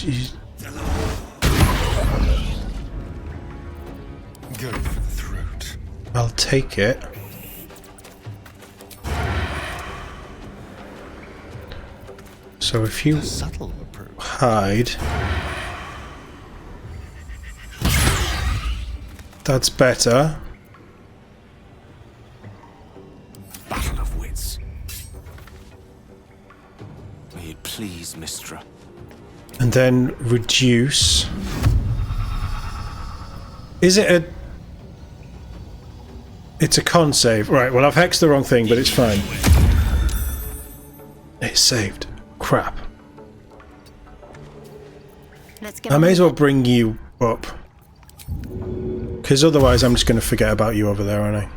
Go for the throat. I'll take it. So if you Subtle approach. hide, that's better. Battle of wits. May it please, Mistra. And then reduce. Is it a... It's a con save. Right, well I've hexed the wrong thing, but it's fine. It's saved. Crap. I may as well bring you up. Because otherwise I'm just going to forget about you over there, aren't I?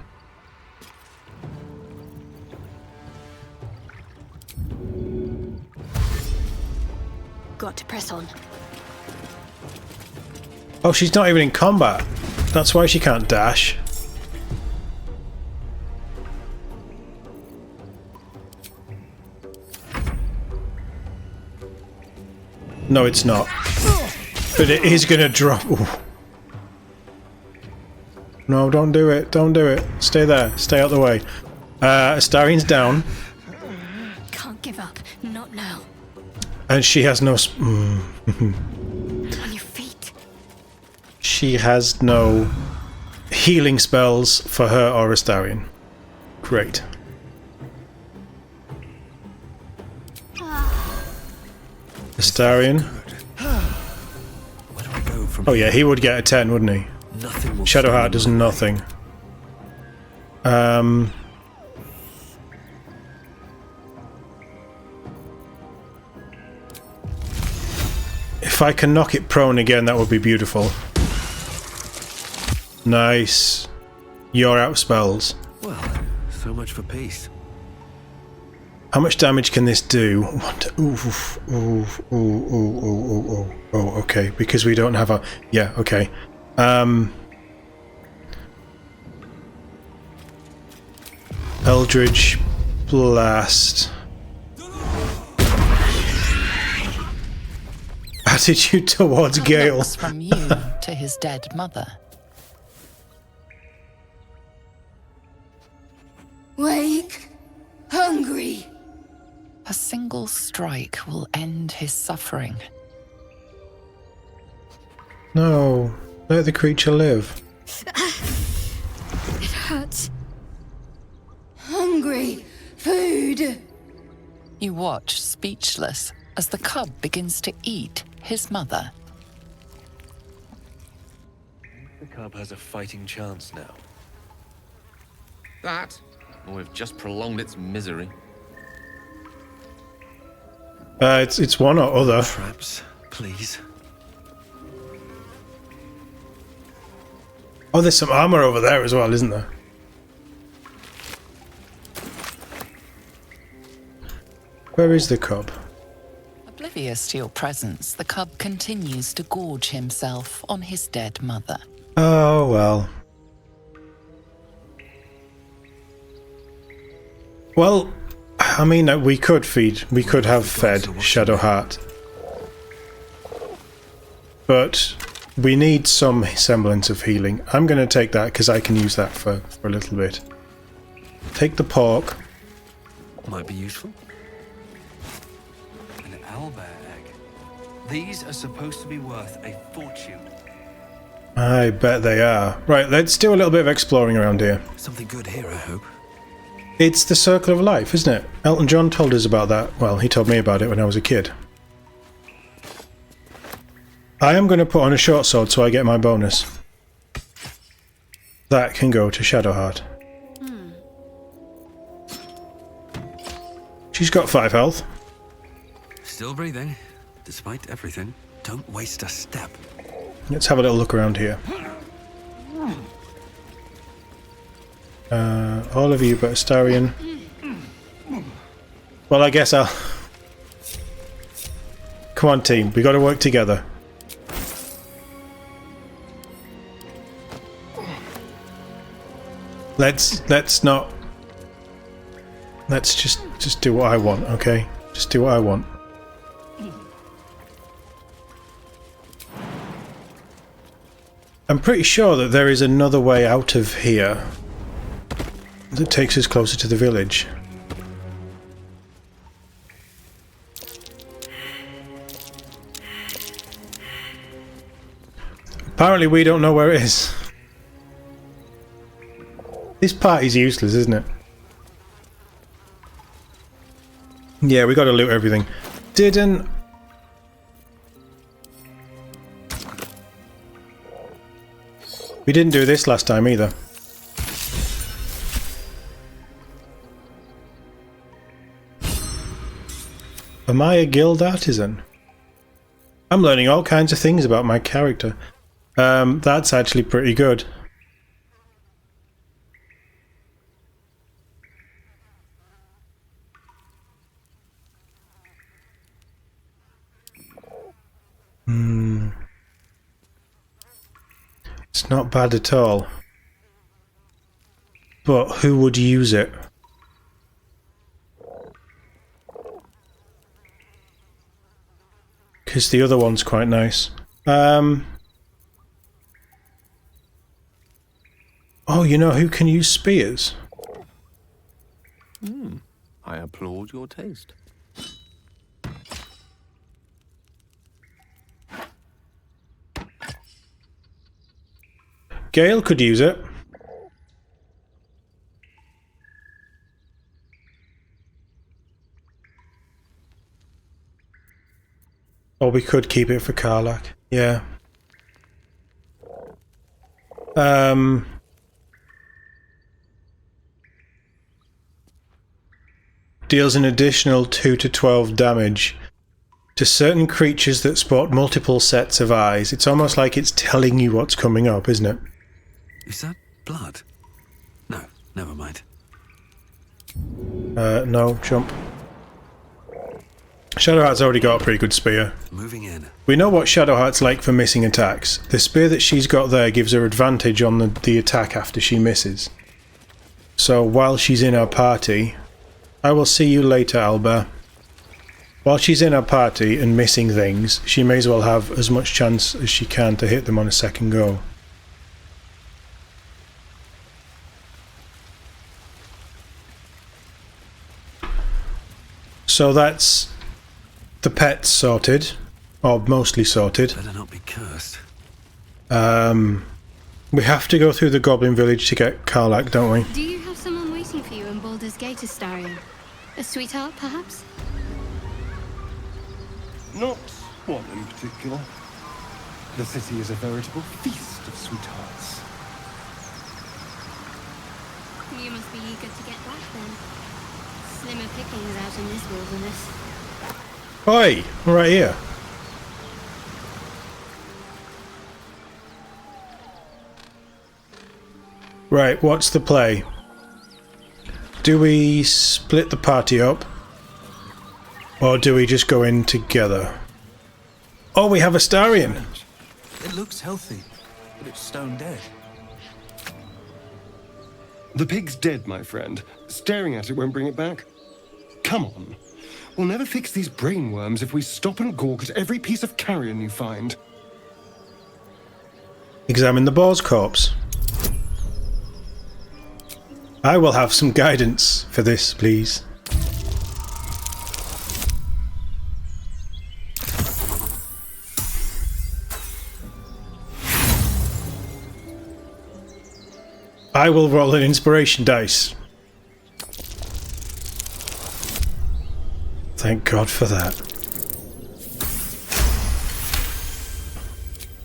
Got to press on. Oh, she's not even in combat. That's why she can't dash. No, it's not. But it is gonna drop. Ooh. No, don't do it. Don't do it. Stay there. Stay out the way. Astarian's down. Can't give up. Not now. And she has no... On your feet. She has no healing spells for her or Astarian. Great. Astarian. Where do I go from Oh yeah, he would get a 10, wouldn't he? Nothing will Shadowheart does nothing. If I can knock it prone again, that would be beautiful. Nice. You're out of spells. Well, so much for peace. How much damage can this do? Oh, okay. Because we don't have a... Yeah, okay. Eldritch Blast. Attitude towards Gale. Looks from you to his dead mother. Wake. Hungry. A single strike will end his suffering. No, let the creature live. It hurts. Hungry. Food. You watch, speechless, as the cub begins to eat his mother. The cub has a fighting chance now. That, or we've just prolonged its misery. It's one or other. Traps, please. Oh, there's some armor over there as well, isn't there? Where is the cub? Oblivious to your presence, the cub continues to gorge himself on his dead mother. Oh, well. Well, I mean, we could have fed Shadowheart. But we need some semblance of healing. I'm going to take that because I can use that for a little bit. Take the pork. Might be useful. An owlbear egg. These are supposed to be worth a fortune. I bet they are. Right, let's do a little bit of exploring around here. Something good here, I hope. It's the Circle of Life, isn't it? Elton John told us about that. Well, he told me about it when I was a kid. I am going to put on a short sword so I get my bonus. That can go to Shadowheart. She's got 5 health. Still breathing, despite everything. Don't waste a step. Let's have a little look around here. All of you but Astarian. Well, I guess I'll... Come on, team. We got to work together. Let's not... Let's just do what I want, okay? Just do what I want. I'm pretty sure that there is another way out of here that takes us closer to the village. Apparently we don't know where it is. This party's useless, isn't it? Yeah, we gotta loot everything. We didn't do this last time either. Am I a guild artisan? I'm learning all kinds of things about my character. That's actually pretty good. It's not bad at all. But who would use it? Because the other one's quite nice. Oh, you know who can use spears? I applaud your taste. Gale could use it. Or we could keep it for Karlach. Yeah. Deals an additional 2 to 12 damage to certain creatures that sport multiple sets of eyes. It's almost like it's telling you what's coming up, isn't it? Is that blood? No, never mind. No, jump. Shadowheart's already got a pretty good spear. Moving in. We know what Shadowheart's like for missing attacks. The spear that she's got there gives her advantage on the attack after she misses. So while she's in our party... I will see you later, Albert. While she's in our party and missing things, she may as well have as much chance as she can to hit them on a second go. So that's the pets sorted, or mostly sorted. Better not be cursed. We have to go through the Goblin Village to get Karlach, don't we? Do you have someone waiting for you in Baldur's Gate, Astarion? A sweetheart, perhaps? Not one in particular. The city is a veritable feast of sweethearts. You must be eager to get back then. Slimmer pickings out in this wilderness. Oi! I'm right here. Right, what's the play? Do we split the party up? Or do we just go in together? Oh, we have Astarion! It looks healthy, but it's stone dead. The pig's dead, my friend. Staring at it won't bring it back. Come on. We'll never fix these brainworms if we stop and gawk at every piece of carrion you find. Examine the boar's corpse. I will have some guidance for this, please. I will roll an inspiration dice. Thank God for that.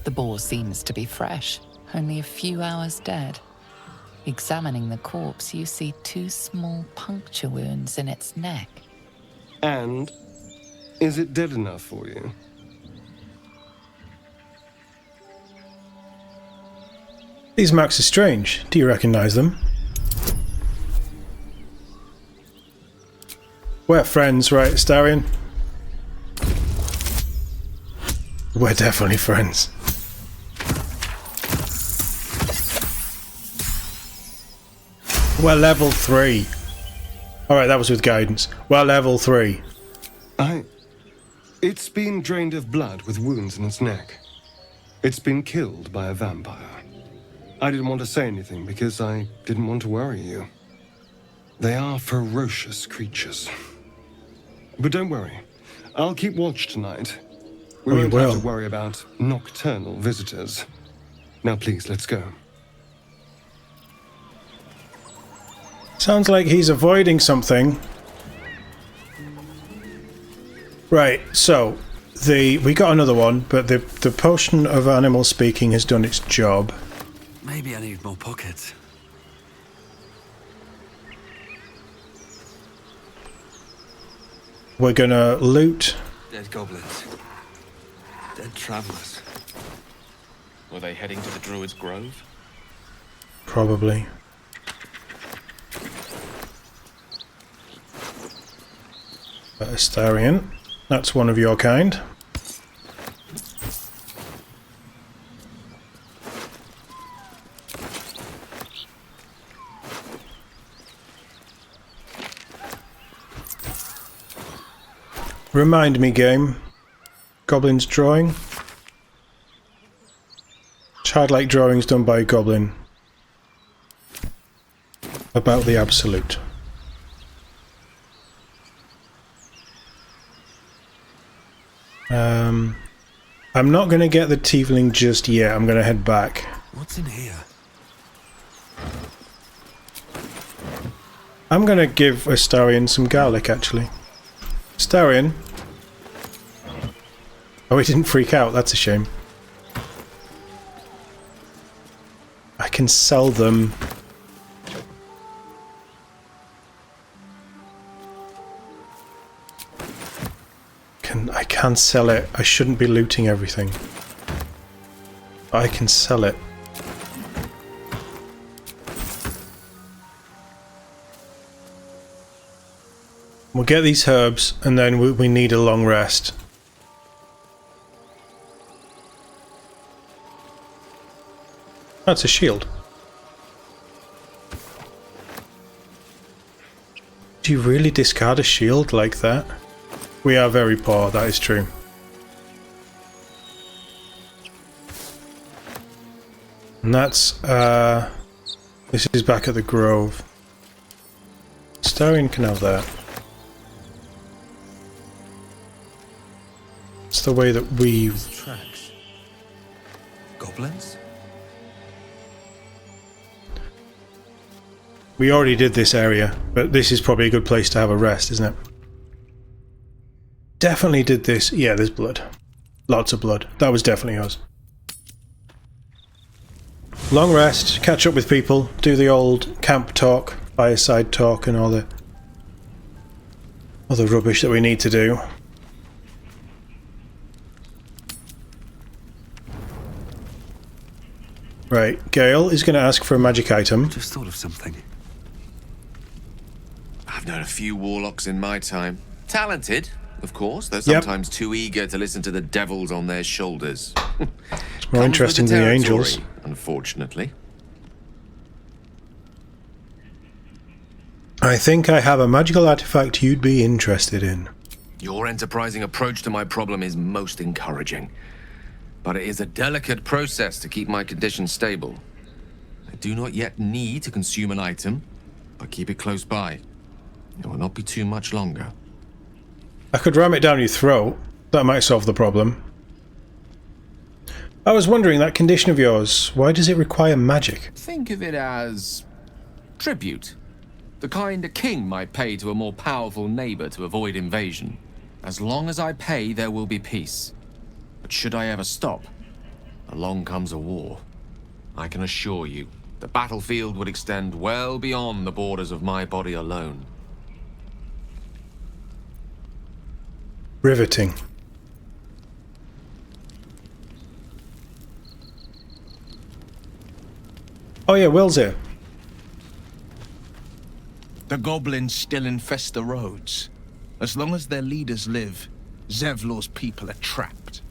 The boar seems to be fresh, only a few hours dead. Examining the corpse, you see 2 small puncture wounds in its neck. And is it dead enough for you? These marks are strange. Do you recognize them? We're friends, right, Astarion? We're definitely friends. We're level 3. Alright, that was with guidance. We're level 3. It's been drained of blood with wounds in its neck. It's been killed by a vampire. I didn't want to say anything because I didn't want to worry you. They are ferocious creatures. But don't worry. I'll keep watch tonight. We won't have to worry about nocturnal visitors. Now please, let's go. Sounds like he's avoiding something. Right, so we got another one, but the potion of animal speaking has done its job. Maybe I need more pockets. We're gonna loot. Dead goblins. Dead travelers. Were they heading to the Druid's Grove? Probably. Astarion. That's one of your kind. Remind me, game. Goblin's drawing. Childlike drawings done by a goblin. About the absolute. I'm not going to get the Tiefling just yet. I'm going to head back. What's in here? I'm going to give Astarion some garlic, actually. Astarion? Oh, he didn't freak out. That's a shame. I can sell them. I can sell it. I shouldn't be looting everything. I can sell it. We'll get these herbs, and then we need a long rest. That's a shield. Do you really discard a shield like that? We are very poor, that is true. And that's, this is back at the Grove. Astarion can have that. It's the way that we... Tracks. Goblins? We already did this area, but this is probably a good place to have a rest, isn't it? Definitely did this. Yeah, there's blood. Lots of blood. That was definitely us. Long rest, catch up with people, do the old camp talk, fireside talk and all the other rubbish that we need to do. Right, Gale is going to ask for a magic item. Just thought of something. I've known a few warlocks in my time. Talented, of course, though sometimes too eager to listen to the devils on their shoulders. It's more interesting than the angels. Unfortunately. I think I have a magical artifact you'd be interested in. Your enterprising approach to my problem is most encouraging. But it is a delicate process to keep my condition stable. I do not yet need to consume an item, but keep it close by. It will not be too much longer. I could ram it down your throat. That might solve the problem. I was wondering, that condition of yours, why does it require magic? Think of it as tribute. The kind a king might pay to a more powerful neighbor to avoid invasion. As long as I pay, there will be peace. But should I ever stop, along comes a war. I can assure you, the battlefield would extend well beyond the borders of my body alone. Riveting. Oh yeah, Will's here. The goblins still infest the roads. As long as their leaders live, Zevlor's people are trapped.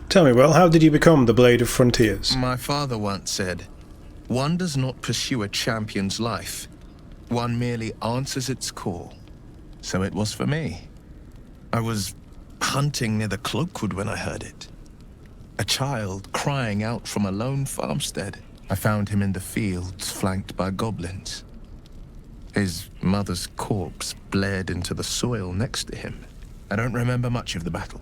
Tell me, Will, how did you become the Blade of Frontiers? My father once said, one does not pursue a champion's life. One merely answers its call. So it was for me. I was hunting near the Cloakwood when I heard it. A child crying out from a lone farmstead. I found him in the fields, flanked by goblins. His mother's corpse bled into the soil next to him. I don't remember much of the battle,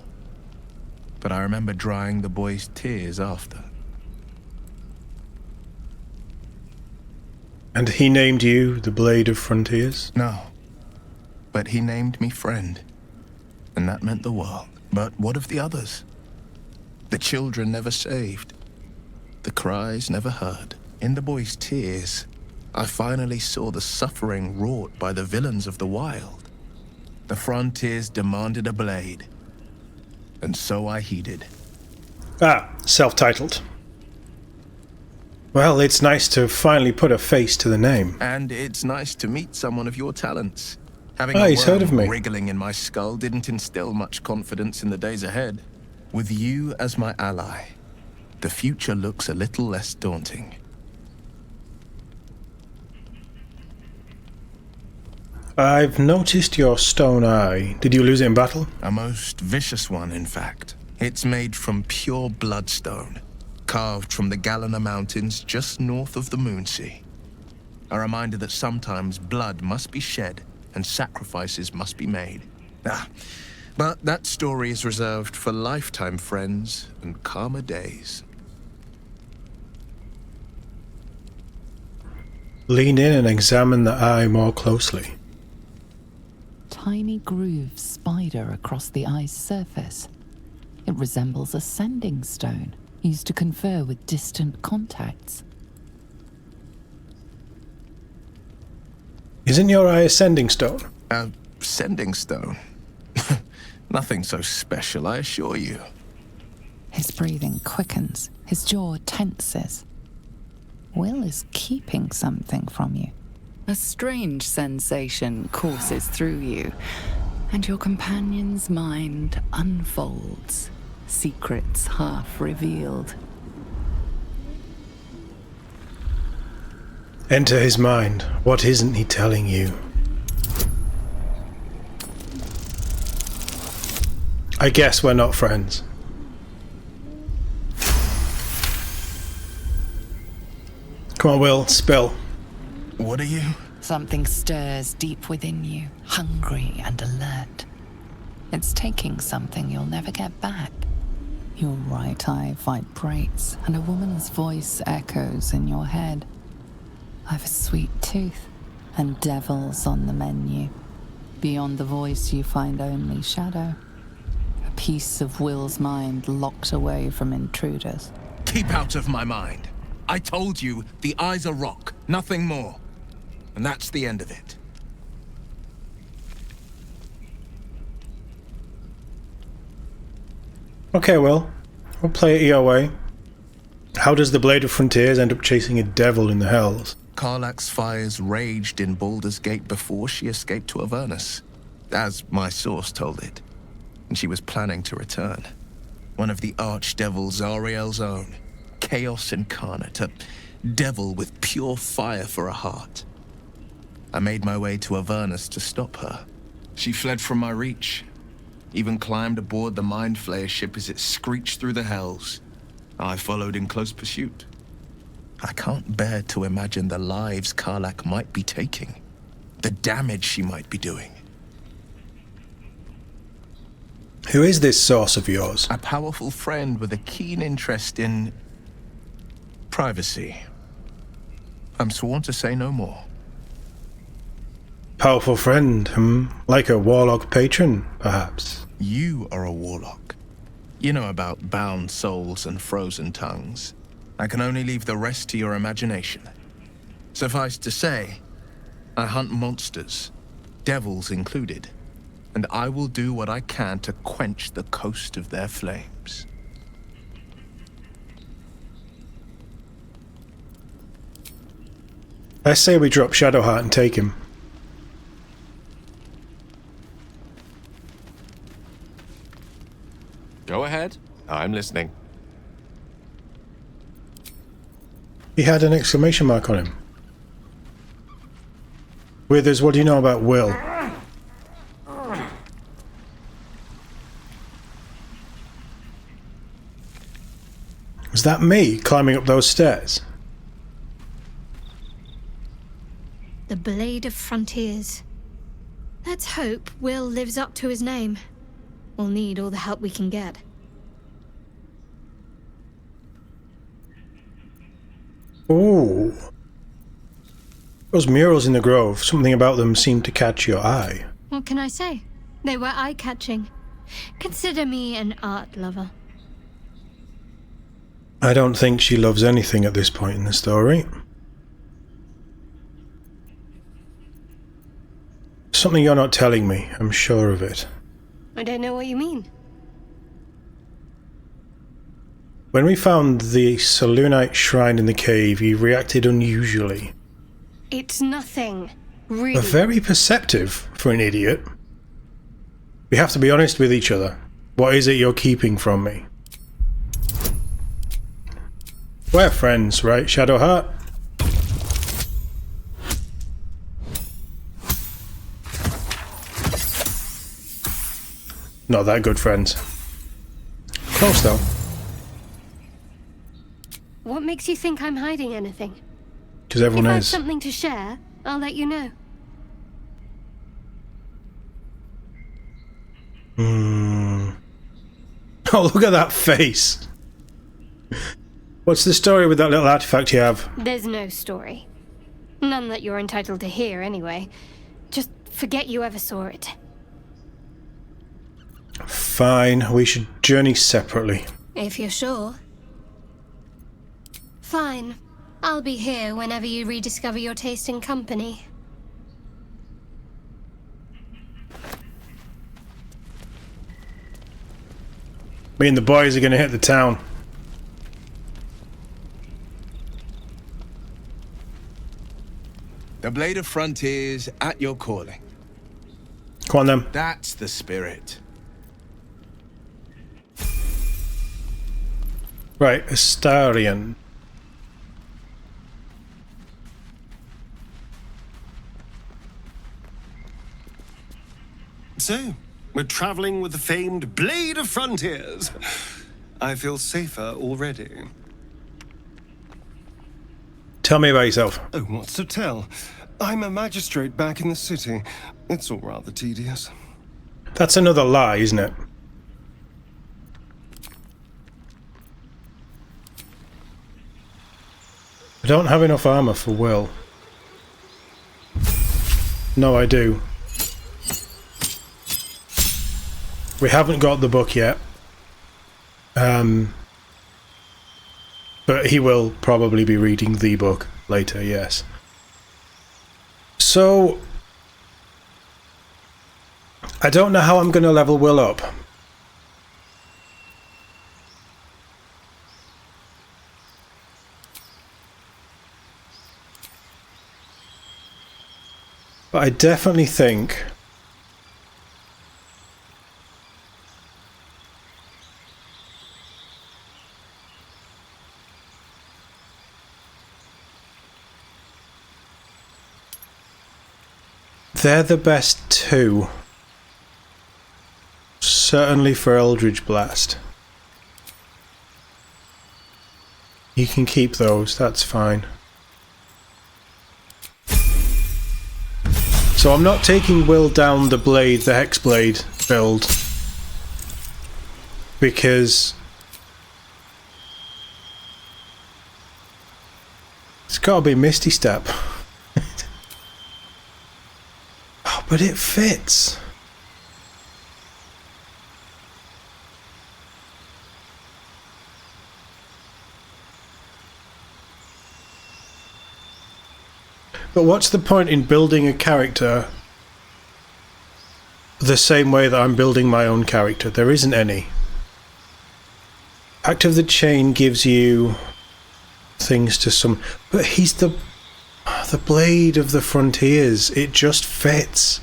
but I remember drying the boy's tears after. And he named you the Blade of Frontiers? No, but he named me friend, and that meant the world. But what of the others? The children never saved, the cries never heard. In the boy's tears, I finally saw the suffering wrought by the villains of the wild. The Frontiers demanded a blade, and so I heeded. Ah, self-titled. Well, it's nice to finally put a face to the name. And it's nice to meet someone of your talents. Having he's heard of me. wriggling in my skull didn't instill much confidence in the days ahead. With you as my ally, the future looks a little less daunting. I've noticed your stone eye. Did you lose it in battle? A most vicious one, in fact. It's made from pure bloodstone, carved from the Galena Mountains just north of the Moonsea. A reminder that sometimes blood must be shed and sacrifices must be made. But that story is reserved for lifetime friends and calmer days. Lean in and examine the eye more closely. Tiny grooves spider across the eye's surface. It resembles a sending stone, used to confer with distant contacts. Isn't your eye a sending stone? A sending stone? Nothing so special, I assure you. His breathing quickens, his jaw tenses. Will is keeping something from you. A strange sensation courses through you, and your companion's mind unfolds, secrets half revealed. Enter his mind. What isn't he telling you? I guess we're not friends. Come on, Will, spill. What are you? Something stirs deep within you, hungry and alert. It's taking something you'll never get back. Your right eye vibrates, and a woman's voice echoes in your head. I've a sweet tooth, and devils on the menu. Beyond the voice, you find only shadow. A piece of Will's mind locked away from intruders. Keep out of my mind. I told you, the eye's a rock, nothing more. And that's the end of it. Okay, Will. We'll play it your way. How does the Blade of Frontiers end up chasing a devil in the Hells? Karlach's fires raged in Baldur's Gate before she escaped to Avernus, as my source told it. And she was planning to return. One of the archdevils Azriel's own. Chaos incarnate, a devil with pure fire for a heart. I made my way to Avernus to stop her. She fled from my reach, even climbed aboard the Mind Flayer ship as it screeched through the hells. I followed in close pursuit. I can't bear to imagine the lives Karlach might be taking, the damage she might be doing. Who is this source of yours? A powerful friend with a keen interest in privacy. I'm sworn to say no more. Powerful friend, Like a warlock patron, perhaps? You are a warlock. You know about bound souls and frozen tongues. I can only leave the rest to your imagination. Suffice to say, I hunt monsters, devils included, and I will do what I can to quench the coast of their flames. I say we drop Shadowheart and take him. Go ahead. I'm listening. He had an exclamation mark on him. Withers, what do you know about Will? Was that me climbing up those stairs? The Blade of Frontiers. Let's hope Will lives up to his name. We'll need all the help we can get. Ooh. Those murals in the grove, something about them seemed to catch your eye. What can I say? They were eye-catching. Consider me an art lover. I don't think she loves anything at this point in the story. Something you're not telling me, I'm sure of it. I don't know what you mean. When we found the Selûnite shrine in the cave, you reacted unusually. It's nothing, really. Very perceptive for an idiot. We have to be honest with each other. What is it you're keeping from me? We're friends, right, Shadowheart? Not that good friends. Close though. What makes you think I'm hiding anything? Because everyone If I have is. something to share, I'll let you know. Oh, look at that face. What's the story with that little artifact you have? There's no story. None that you're entitled to hear, anyway. Just forget you ever saw it. Fine, we should journey separately. If you're sure. Fine. I'll be here whenever you rediscover your taste in company. Me and the boys are going to hit the town. The Blade of Frontiers at your calling. Come on then. That's the spirit. Right, Astarion. So, we're traveling with the famed Blade of Frontiers. I feel safer already. Tell me about yourself. Oh, what's to tell? I'm a magistrate back in the city. It's all rather tedious. That's another lie, isn't it? I don't have enough armor for Will. No, I do. We haven't got the book yet. But he will probably be reading the book later, yes. So, I don't know how I'm going to level Will up. But I definitely think they're the best two. Certainly for Eldritch Blast. You can keep those, that's fine. So I'm not taking Will down the blade, the Hexblade build, because it's gotta be Misty Step. Oh, but it fits. But what's the point in building a character the same way that I'm building my own character? There isn't any. Act of the Chain gives you things to some... But he's the Blade of the Frontiers. It just fits.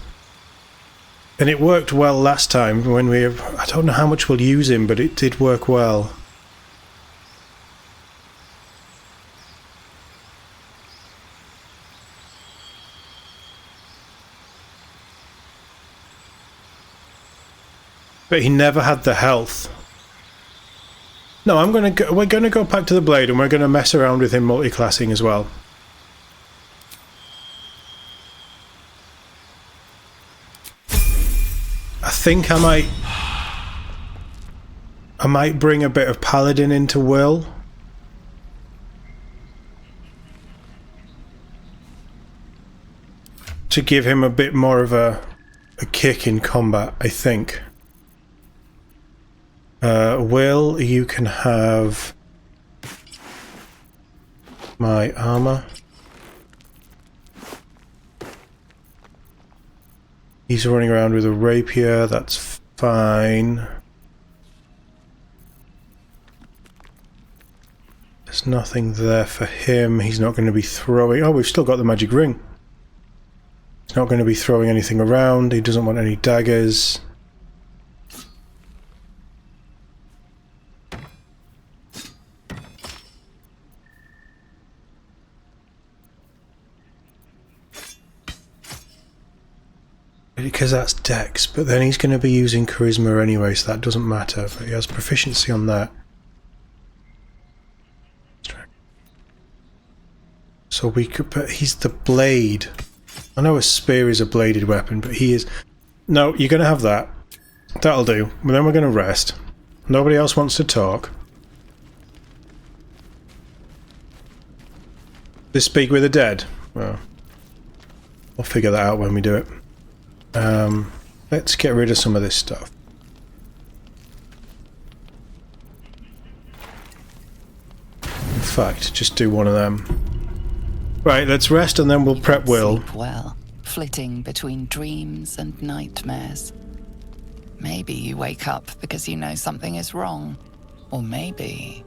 And it worked well last time when we... I don't know how much we'll use him, but it did work well. But he never had the health. No, we're gonna go back to the blade and we're gonna mess around with him multi-classing as well. I think I might bring a bit of paladin into Will. To give him a bit more of a kick in combat, I think. Will, you can have my armor. He's running around with a rapier, that's fine. There's nothing there for him. He's not going to be throwing... Oh, we've still got the magic ring. He's not going to be throwing anything around. He doesn't want any daggers. Because that's Dex, but then he's going to be using Charisma anyway, so that doesn't matter. But he has proficiency on that. So we could... But he's the blade. I know a spear is a bladed weapon, but he is... No, you're going to have that. That'll do. But then we're going to rest. Nobody else wants to talk. To speak with the dead? Well, we'll figure that out when we do it. Let's get rid of some of this stuff. In fact, just do one of them. Right, let's rest and then we'll prep Will. Sleep well, flitting between dreams and nightmares. Maybe you wake up because you know something is wrong. Or maybe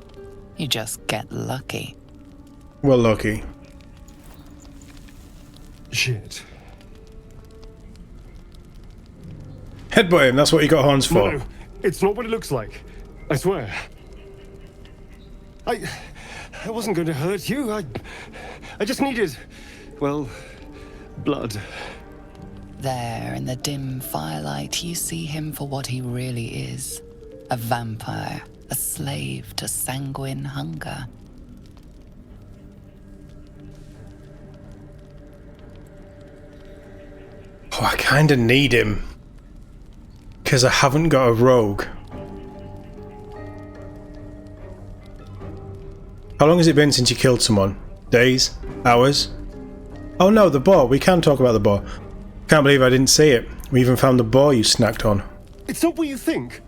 you just get lucky. Well, lucky. Shit. Headbutt him, that's what you got horns for. No, it's not what it looks like. I swear. I wasn't going to hurt you. I just needed, well, blood. There in the dim firelight, you see him for what he really is. A vampire, a slave to sanguine hunger. Oh, I kinda need him. Because I haven't got a rogue. How long has it been since you killed someone? Days? Hours? Oh no, the boar. We can talk about the boar. Can't believe I didn't see it. We even found the boar you snacked on. It's not what you think.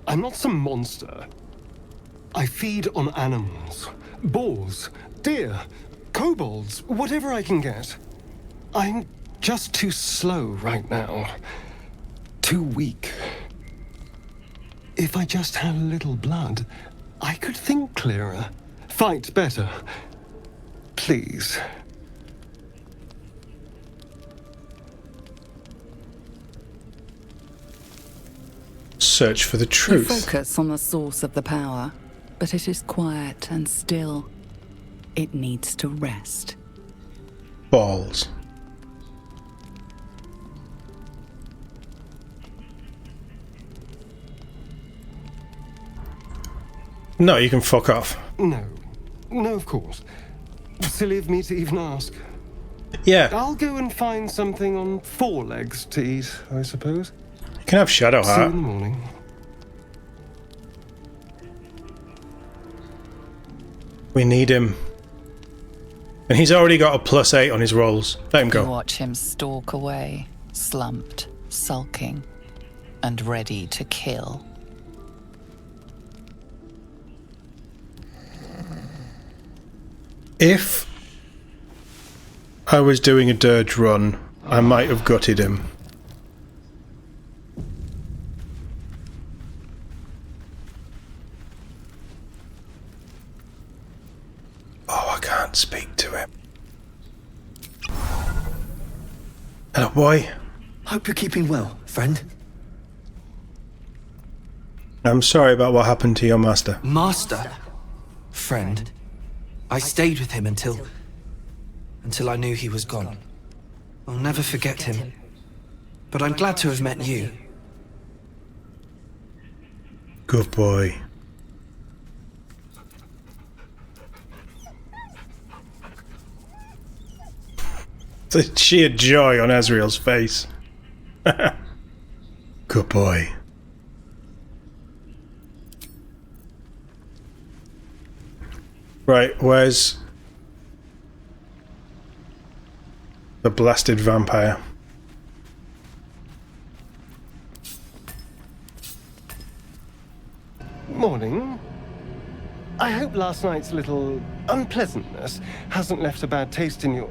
I'm not some monster. I feed on animals. Boars, deer, kobolds, whatever I can get. I'm just too slow right now. Too weak. If I just had a little blood, I could think clearer, fight better. Please. Search for the You truth. focus on the source of the power, but it is quiet and still. It needs to rest. Balls. No, you can fuck off. No. No, of course. Silly of me to even ask. Yeah, I'll go and find something on 4 legs to eat, I suppose. you can have See you Shadowheart. in the morning. We need him. And he's already got a +8 on his rolls. Let him You go. watch him stalk away, slumped, sulking, and ready to kill. If I was doing a dirge run, I might have gutted him. Oh, I can't speak to him. Hello, boy. Hope you're keeping well, friend. I'm sorry about what happened to your master. Master? Friend. I stayed with him until I knew he was gone. I'll never forget him. But I'm glad to have met you. Good boy. The sheer joy on Azriel's face. Good boy. Right, where's the blasted vampire? Morning. I hope last night's little unpleasantness hasn't left a bad taste in your...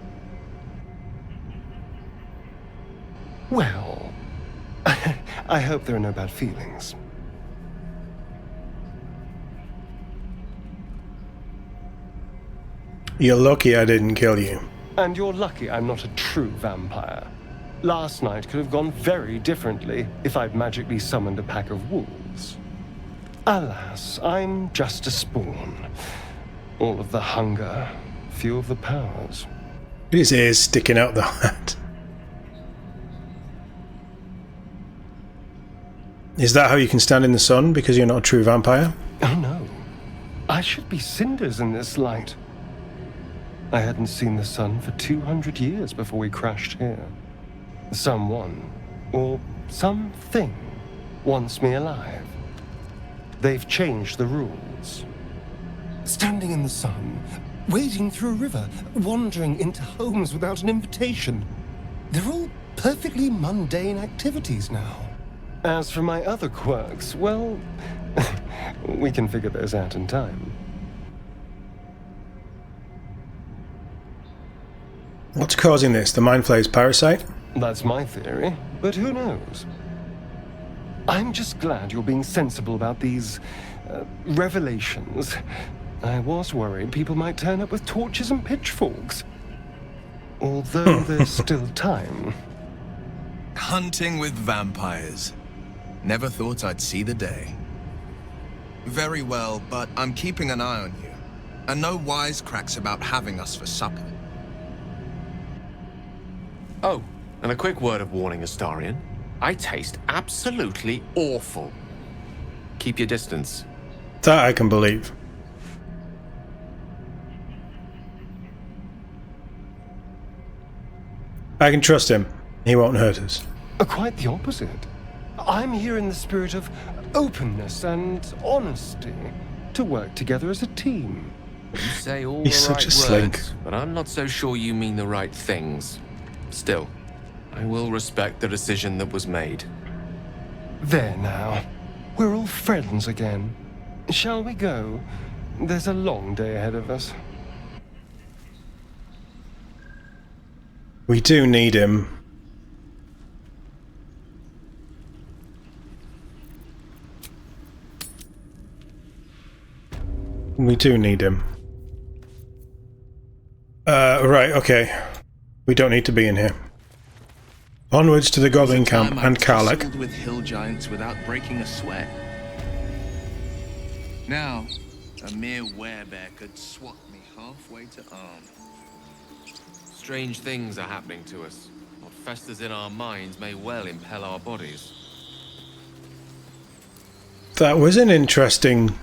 Well, I hope there are no bad feelings. You're lucky I didn't kill you. And you're lucky I'm not a true vampire. Last night could have gone very differently if I'd magically summoned a pack of wolves. Alas, I'm just a spawn. All of the hunger, few of the powers. His ears sticking out the hat. Is that how you can stand in the sun because you're not a true vampire? Oh no. I should be cinders in this light. I hadn't seen the sun for 200 years before we crashed here. Someone, or something, wants me alive. They've changed the rules. Standing in the sun, wading through a river, wandering into homes without an invitation. They're all perfectly mundane activities now. As for my other quirks, well, we can figure those out in time. What's causing this? The Mind Flayer's parasite? That's my theory, but who knows? I'm just glad you're being sensible about these revelations. I was worried people might turn up with torches and pitchforks. Although there's still time. Hunting with vampires. Never thought I'd see the day. Very well, but I'm keeping an eye on you. And no wisecracks about having us for supper. Oh, and a quick word of warning, Astarion. I taste absolutely awful. Keep your distance. That I can believe. I can trust him. He won't hurt us. Quite the opposite. I'm here in the spirit of openness and honesty to work together as a team. You say all He's the such right a slink. words, but I'm not so sure you mean the right things. Still, I will respect the decision that was made. There now. We're all friends again. Shall we go? There's a long day ahead of us. We do need him. We do need him. Right, okay. We don't need to be in here. Onwards to the Goblin camp and Karlach. Tussled with hill giants without breaking a sweat. Now, a mere werebear could swat me halfway to arm. Strange things are happening to us. What festers in our minds may well impel our bodies. That was an interesting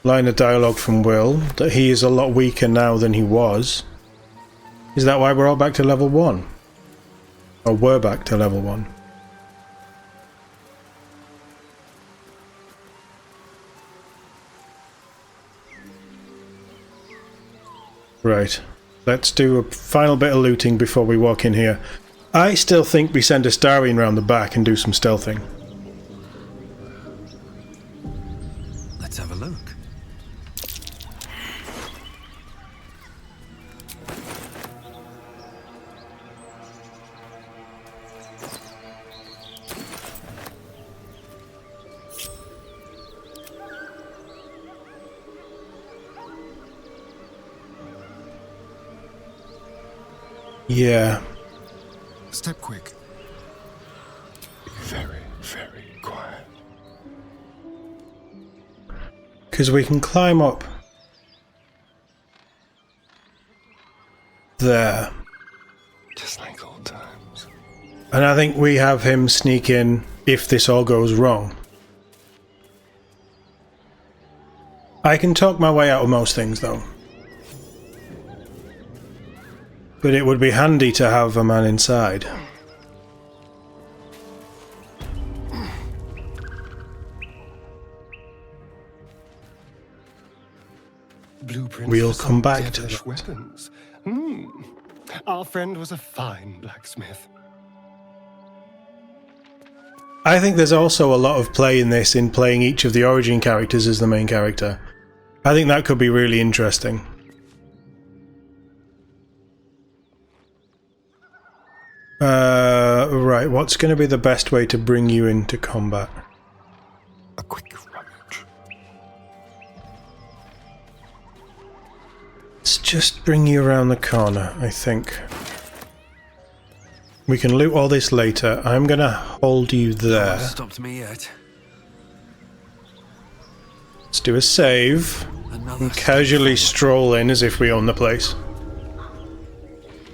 line of dialogue from Will, that he is a lot weaker now than he was. Is that why we're all back to level 1? Or we're back to level 1? Right. Let's do a final bit of looting before we walk in here. I still think we send Astarion round the back and do some stealthing. Let's have a look. Yeah. Step quick. Be very, very quiet. Because we can climb up there. Just like old times. And I think we have him sneak in if this all goes wrong. I can talk my way out of most things though. But it would be handy to have a man inside. Blueprints We'll for come some back to devilish that. weapons. Our friend was a fine blacksmith. I think there's also a lot of play in this, in playing each of the origin characters as the main character. I think that could be really interesting. Right, what's going to be the best way to bring you into combat? A quick rummage. Let's just bring you around the corner, I think. We can loot all this later. I'm going to hold you No there. one's stopped me yet. Let's do a save Another and casually stroll in as if we own the place.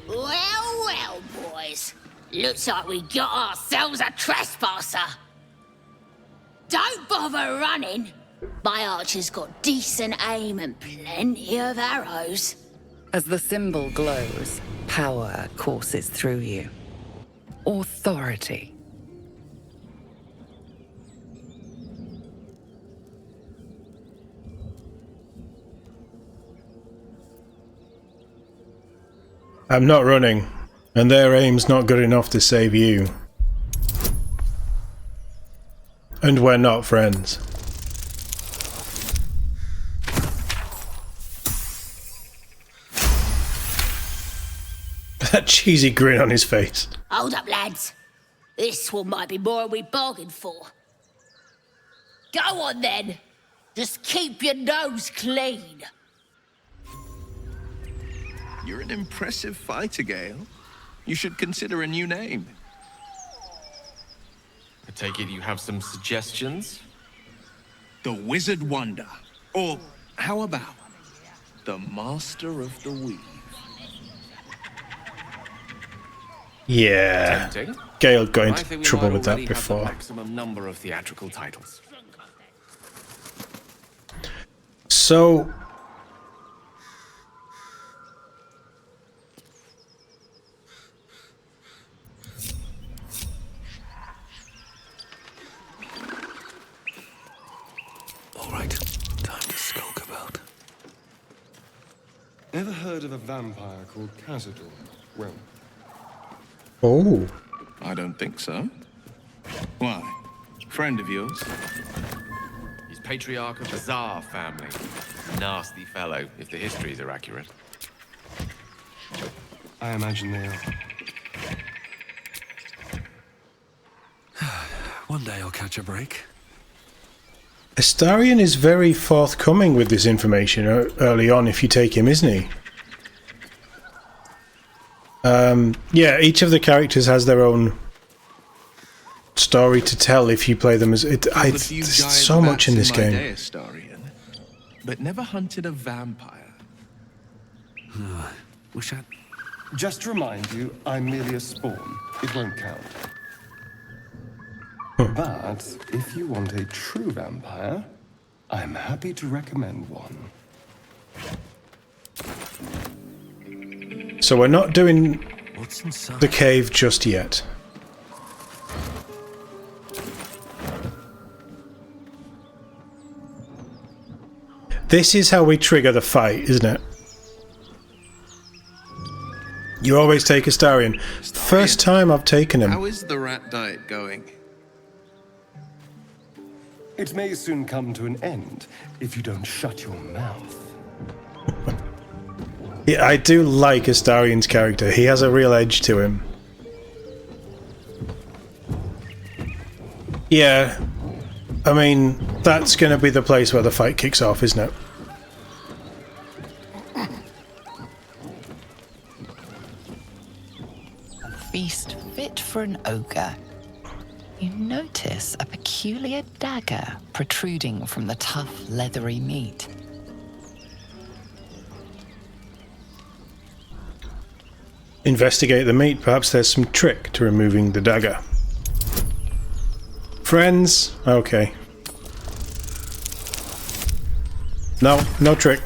Well, well, boys. Looks like we got ourselves a trespasser. Don't bother running. My archer's got decent aim and plenty of arrows. As the symbol glows, power courses through you. Authority. I'm not running, and their aim's not good enough to save you. And we're not friends. That cheesy grin on his face. Hold up, lads. This one might be more than we bargained for. Go on, then. Just keep your nose clean. You're an impressive fighter, Gale. You should consider a new name. I take it you have some suggestions? The Wizard Wonder. Or how about the Master of the Weave? Yeah. Tempting. Gale got I into think we trouble might with that already have the before. maximum number of theatrical titles. So... Alright, time to skulk about. Ever heard of a vampire called Cazador? Well, Oh. I don't think so. Why? Friend of yours? He's patriarch of the Tsar family. Nasty fellow, if the histories are accurate. I imagine they are. One day I'll catch a break. Astarion is very forthcoming with this information early on if you take him, isn't he? Yeah, each of the characters has their own story to tell if you play them as... Killed a few There's giant so much bats in this my game. day, Astarion, but never hunted a vampire. Wish I'd... Just to remind you, I'm merely a spawn. It won't count. But if you want a true vampire, I'm happy to recommend one. So we're not doing What's inside? the cave just yet. This is how we trigger the fight, isn't it? You always take Astarion. First time I've taken him. How is the rat diet going? It may soon come to an end if you don't shut your mouth. Yeah, I do like Astarion's character. He has a real edge to him. Yeah, I mean, that's going to be the place where the fight kicks off, isn't it? A feast fit for an ogre. You notice a peculiar dagger protruding from the tough, leathery meat. Investigate the meat. Perhaps there's some trick to removing the dagger. Friends? Okay. No, no trick.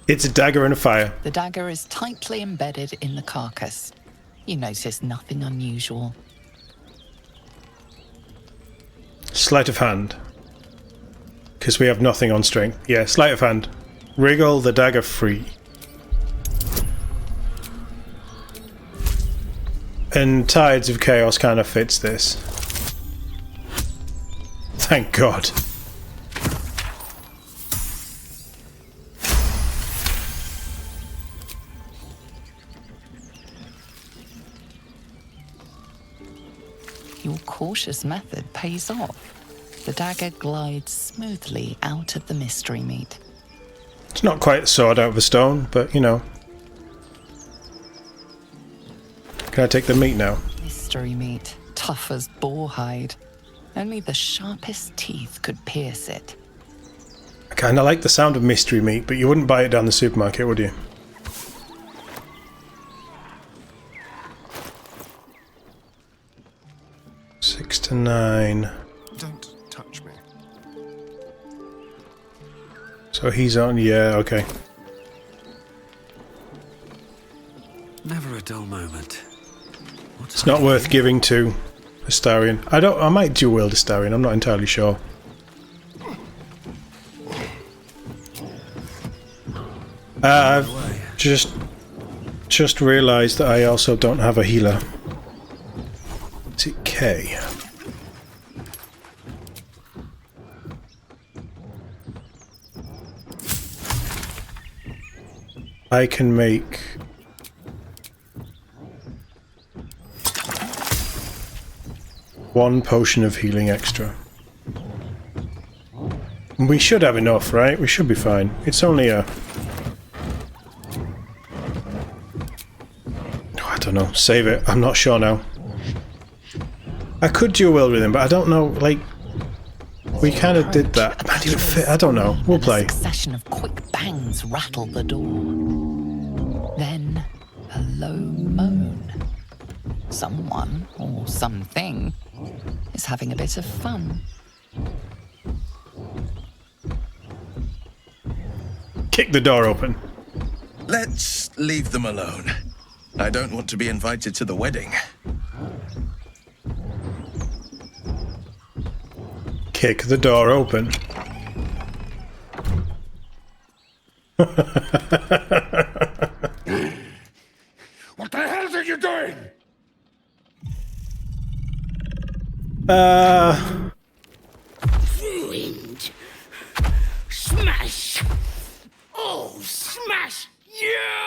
It's a dagger and a fire. The dagger is tightly embedded in the carcass. You notice nothing unusual. Sleight of hand. Because we have nothing on strength. Yeah, sleight of hand. Wriggle the dagger free. And Tides of Chaos kind of fits this. Thank God. Your cautious method pays off. The dagger glides smoothly out of the mystery meat. It's not quite a sword out of a stone, but you know. Can I take the meat now? Mystery meat, tough as boar hide. Only the sharpest teeth could pierce it. I kinda like the sound of mystery meat, but you wouldn't buy it down the supermarket, would you? Six to 9. Don't touch me. So he's on, yeah, okay. Never a dull moment. It's not worth giving to Astarion. I might dual wield Astarion, I'm not entirely sure. I've just realised that I also don't have a healer. Is it K? I can make one potion of healing extra. We should have enough, right? We should be fine. It's only a... Oh, I don't know. Save it. I'm not sure now. I could dual wield with him, but I don't know, like... We kind of did that. Might even fit. I don't know. We'll play. A succession of quick bangs rattled the door. Then a low moan. Someone, or something, is having a bit of fun. Kick the door open. Let's leave them alone. I don't want to be invited to the wedding. Kick the door open. What the hell are you doing? Ruined. Smash. Oh, smash. Yeah!